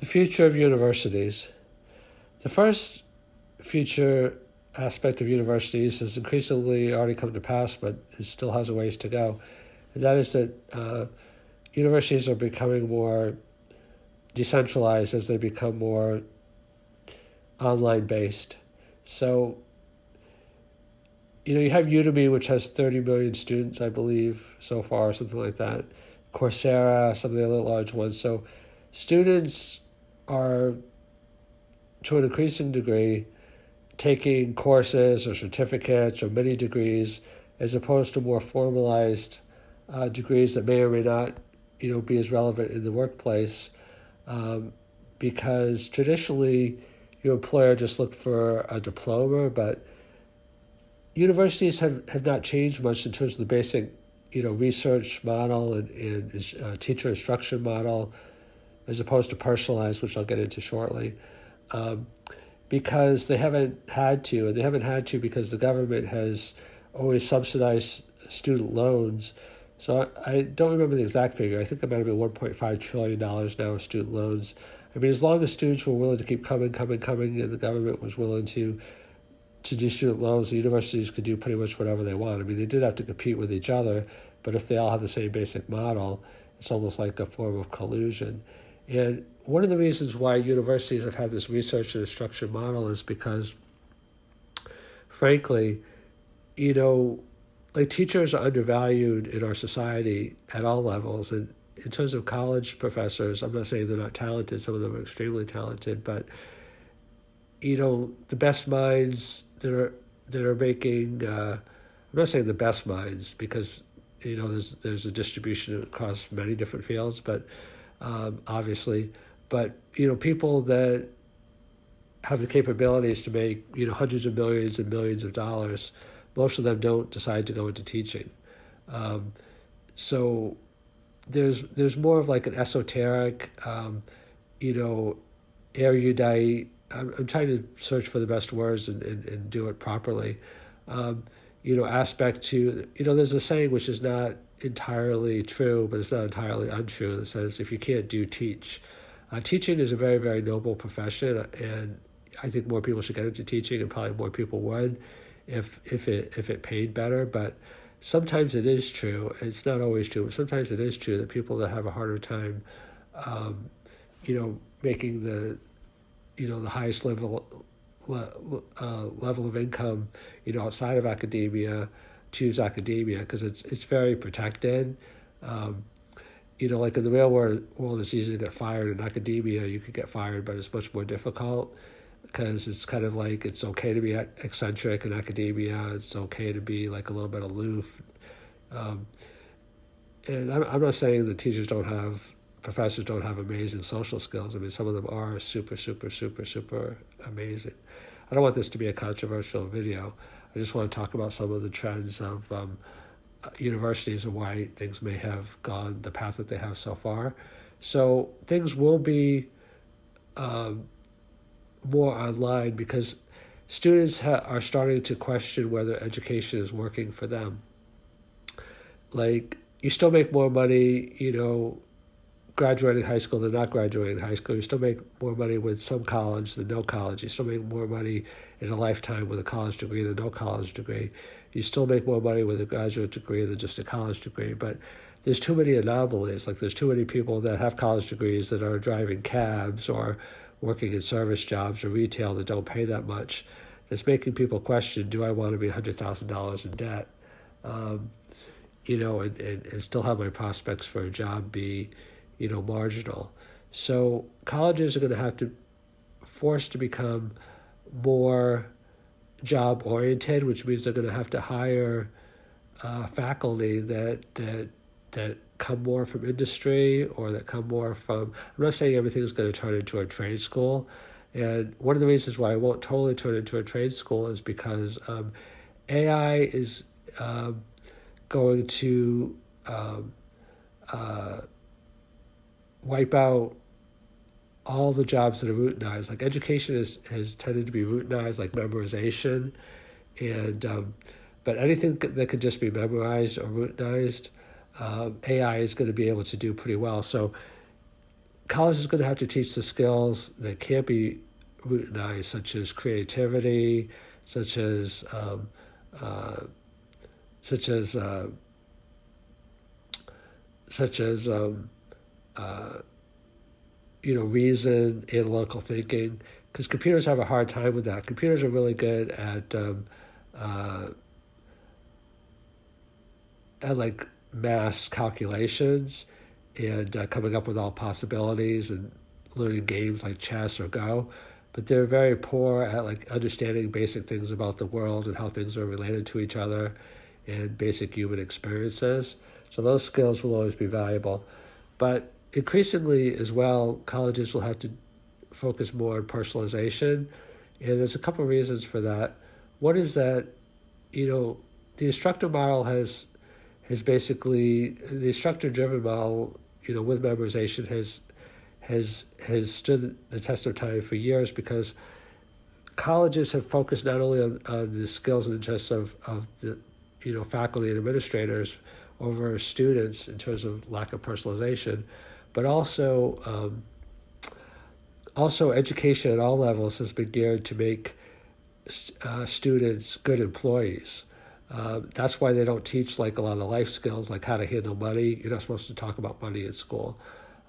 future of universities. The first future aspect of universities has increasingly already come to pass, but it still has a ways to go. And that is that universities are becoming more decentralized as they become more online based. So, you have Udemy, which has 30 million students, I believe, so far, something like that. Coursera, some of the other large ones. So students are, to an increasing degree, taking courses or certificates or mini degrees as opposed to more formalized degrees that may or may not, be as relevant in the workplace, because traditionally your employer just looked for a diploma, but universities have not changed much in terms of the basic, research model and teacher instruction model, as opposed to personalized, which I'll get into shortly, because they haven't had to, and they haven't had to because the government has always subsidized student loans. So I don't remember the exact figure. I think it might have been $1.5 trillion now of student loans. I mean, as long as students were willing to keep coming, and the government was willing to do student loans, the universities could do pretty much whatever they want. I mean, they did have to compete with each other, but if they all have the same basic model, it's almost like a form of collusion. And one of the reasons why universities have had this research and instruction model is because, frankly, like teachers are undervalued in our society at all levels. And in terms of college professors, I'm not saying they're not talented. Some of them are extremely talented, but the best minds that are making, I'm not saying the best minds because there's a distribution across many different fields, but obviously, but people that have the capabilities to make hundreds of millions and millions of dollars, most of them don't decide to go into teaching. So there's more of like an esoteric, erudite. I'm trying to search for the best words and do it properly. Aspect to, there's a saying which is not entirely true, but it's not entirely untrue, that says, if you can't do, teach. Teaching is a very, very noble profession, and I think more people should get into teaching, and probably more people would if it paid better. But sometimes it is true. It's not always true, but sometimes it is true that people that have a harder time, making the highest level of income, outside of academia, choose academia because it's very protected. Like in the real world, it's easy to get fired. In academia, you could get fired, but it's much more difficult because it's kind of like it's okay to be eccentric in academia. It's okay to be like a little bit aloof. And I'm not saying that professors don't have amazing social skills. I mean, some of them are super, super, super, super amazing. I don't want this to be a controversial video. I just want to talk about some of the trends of universities and why things may have gone the path that they have so far. So things will be more online because students are starting to question whether education is working for them. Like, you still make more money, graduating high school than not graduating high school. You still make more money with some college than no college. You still make more money in a lifetime with a college degree than no college degree. You still make more money with a graduate degree than just a college degree. But there's too many anomalies. Like, there's too many people that have college degrees that are driving cabs or working in service jobs or retail that don't pay that much. It's making people question, do I want to be $100,000 in debt? And still have my prospects for a job be marginal. So colleges are going to have to force to become more job oriented, which means they're going to have to hire faculty that come more from industry or that come more from. I'm not saying everything is going to turn into a trade school, and one of the reasons why I won't totally turn into a trade school is because AI is going to wipe out all the jobs that are routinized. Like, education has tended to be routinized, like memorization, and but anything that could just be memorized or routinized, AI is going to be able to do pretty well. So college is going to have to teach the skills that can't be routinized, such as creativity, such as uh, such as such as reason, analytical thinking, because computers have a hard time with that. Computers are really good uh, at like mass calculations and coming up with all possibilities and learning games like chess or Go, but they're very poor at like understanding basic things about the world and how things are related to each other and basic human experiences. So those skills will always be valuable. But increasingly as well, colleges will have to focus more on personalization. And there's a couple of reasons for that. One is that, the instructor model has basically, the instructor driven model, with memorization has stood the test of time for years, because colleges have focused not only on the skills and interests of the faculty and administrators over students in terms of lack of personalization, but also education at all levels has been geared to make students good employees. That's why they don't teach like a lot of life skills, like how to handle money. You're not supposed to talk about money in school.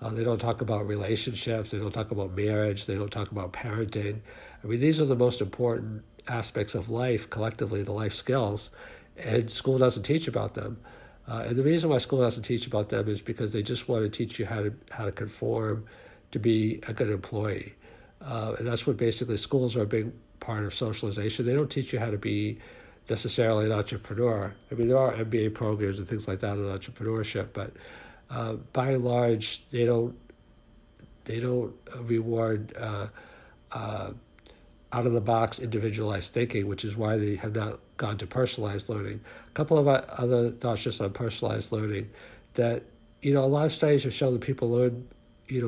They don't talk about relationships. They don't talk about marriage. They don't talk about parenting. I mean, these are the most important aspects of life, collectively, the life skills, and school doesn't teach about them. And the reason why school doesn't teach about them is because they just want to teach you how to conform to be a good employee. And that's what basically schools are a big part of socialization. They don't teach you how to be necessarily an entrepreneur. I mean, there are MBA programs and things like that in entrepreneurship, but by and large, they don't reward out of the box individualized thinking, which is why they have not gone to personalized learning. A couple of other thoughts just on personalized learning, that a lot of studies have shown that people learn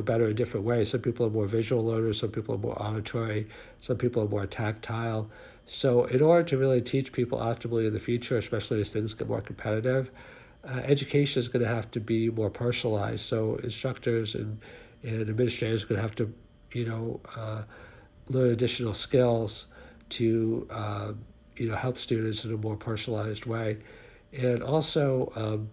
better in different ways. Some people are more visual learners, some people are more auditory, some people are more tactile. So in order to really teach people optimally in the future, especially as things get more competitive, education is going to have to be more personalized. So instructors and administrators are going to have to, learn additional skills to, help students in a more personalized way. And also,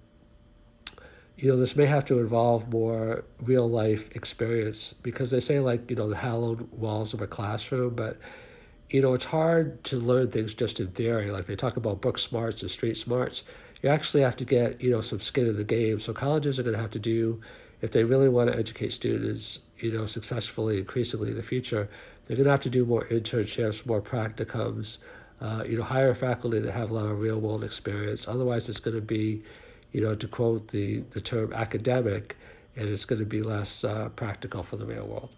this may have to involve more real life experience, because they say like, the hallowed walls of a classroom, but it's hard to learn things just in theory. Like they talk about book smarts and street smarts. You actually have to get, some skin in the game. So colleges are going to have to do, if they really want to educate students, successfully, increasingly in the future, they're going to have to do more internships, more practicums, hire faculty that have a lot of real world experience. Otherwise, it's going to be, to quote the term academic, and it's going to be less practical for the real world.